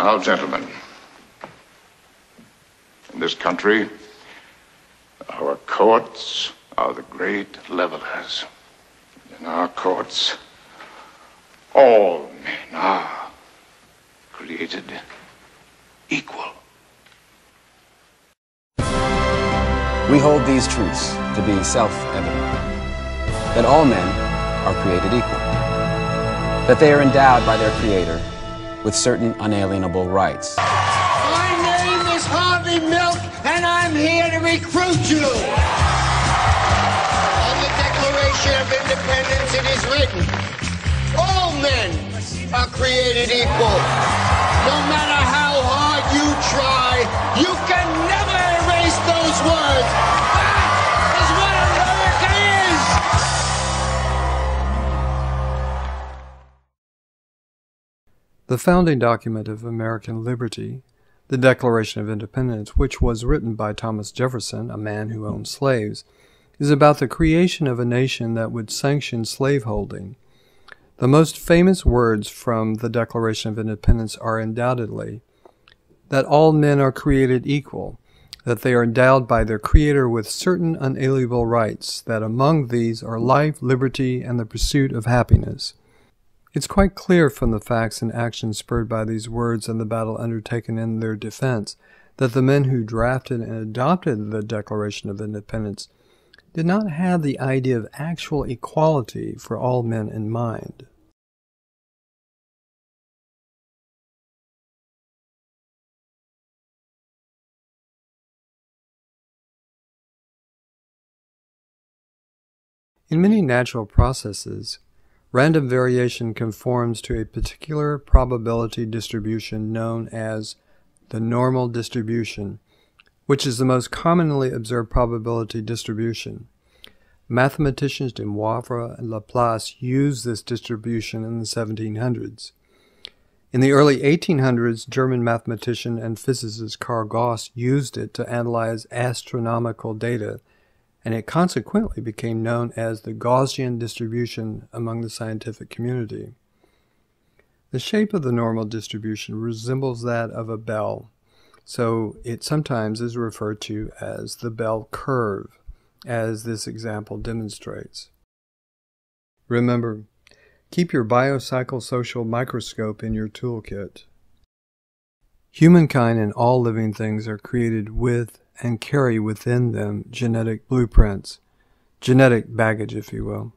Now, gentlemen, in this country, our courts are the great levelers. In our courts, all men are created equal. We hold these truths to be self-evident, that all men are created equal, that they are endowed by their Creator with certain unalienable rights. My name is Harvey Milk, and I'm here to recruit you. On the Declaration of Independence, it is written, all men are created equal. No matter how hard you try, you can never erase those words. That is what America is. The founding document of American liberty, the Declaration of Independence, which was written by Thomas Jefferson, a man who owned slaves, is about the creation of a nation that would sanction slaveholding. The most famous words from the Declaration of Independence are undoubtedly that all men are created equal, that they are endowed by their Creator with certain unalienable rights, that among these are life, liberty, and the pursuit of happiness. It's quite clear from the facts and actions spurred by these words and the battle undertaken in their defense that the men who drafted and adopted the Declaration of Independence did not have the idea of actual equality for all men in mind. In many natural processes, random variation conforms to a particular probability distribution known as the normal distribution, which is the most commonly observed probability distribution. Mathematicians de Moivre and Laplace used this distribution in the 1700s. In the early 1800s, German mathematician and physicist Carl Gauss used it to analyze astronomical data, and it consequently became known as the Gaussian distribution among the scientific community. The shape of the normal distribution resembles that of a bell, so it sometimes is referred to as the bell curve, as this example demonstrates. Remember, keep your biopsychosocial microscope in your toolkit. Humankind and all living things are created with and carry within them genetic blueprints, genetic baggage, if you will.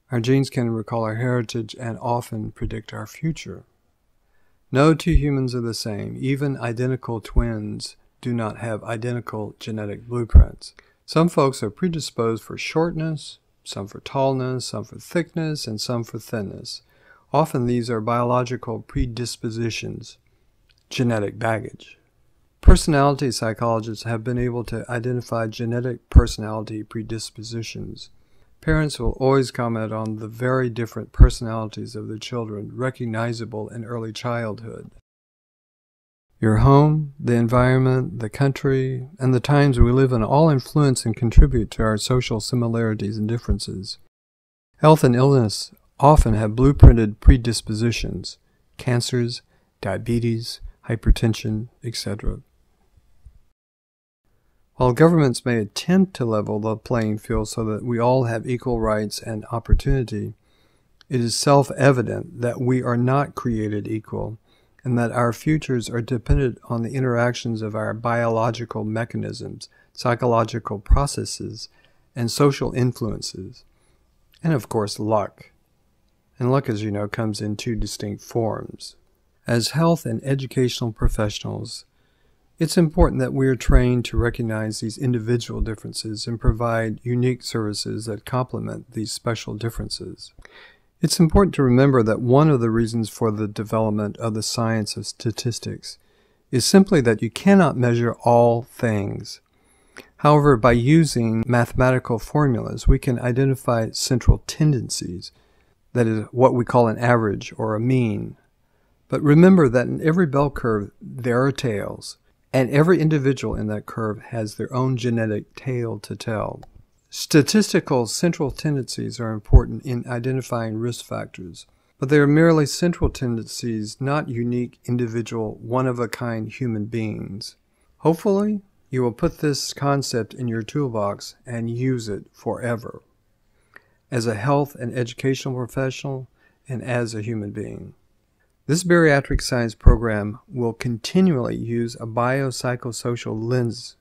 Our genes can recall our heritage and often predict our future. No two humans are the same. Even identical twins do not have identical genetic blueprints. Some folks are predisposed for shortness, some for tallness, some for thickness, and some for thinness. Often these are biological predispositions, genetic baggage. Personality psychologists have been able to identify genetic personality predispositions. Parents will always comment on the very different personalities of their children, recognizable in early childhood. Your home, the environment, the country, and the times we live in all influence and contribute to our social similarities and differences. Health and illness often have blueprinted predispositions, cancers, diabetes, hypertension, etc. While governments may attempt to level the playing field so that we all have equal rights and opportunity, it is self-evident that we are not created equal, and that our futures are dependent on the interactions of our biological mechanisms, psychological processes, and social influences, and of course luck. And luck, as you know, comes in two distinct forms. As health and educational professionals, it's important that we are trained to recognize these individual differences and provide unique services that complement these special differences. It's important to remember that one of the reasons for the development of the science of statistics is simply that you cannot measure all things. However, by using mathematical formulas, we can identify central tendencies, that is, what we call an average or a mean. But remember that in every bell curve there are tails, and every individual in that curve has their own genetic tale to tell. Statistical central tendencies are important in identifying risk factors, but they are merely central tendencies, not unique, individual, one-of-a-kind human beings. Hopefully, you will put this concept in your toolbox and use it forever, as a health and educational professional and as a human being. This bariatric science program will continually use a biopsychosocial lens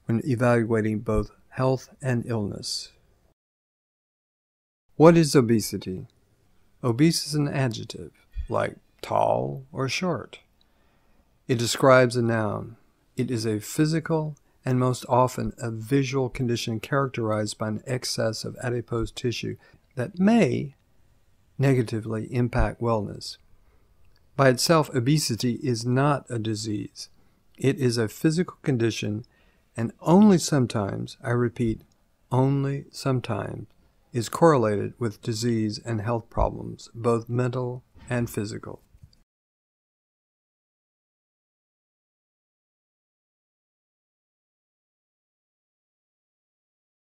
when evaluating both health and illness. What is obesity? Obese is an adjective, like tall or short. It describes a noun. It is a physical and most often a visual condition characterized by an excess of adipose tissue that may negatively impact wellness. By itself, obesity is not a disease. It is a physical condition, and only sometimes, I repeat, only sometimes, is correlated with disease and health problems, both mental and physical.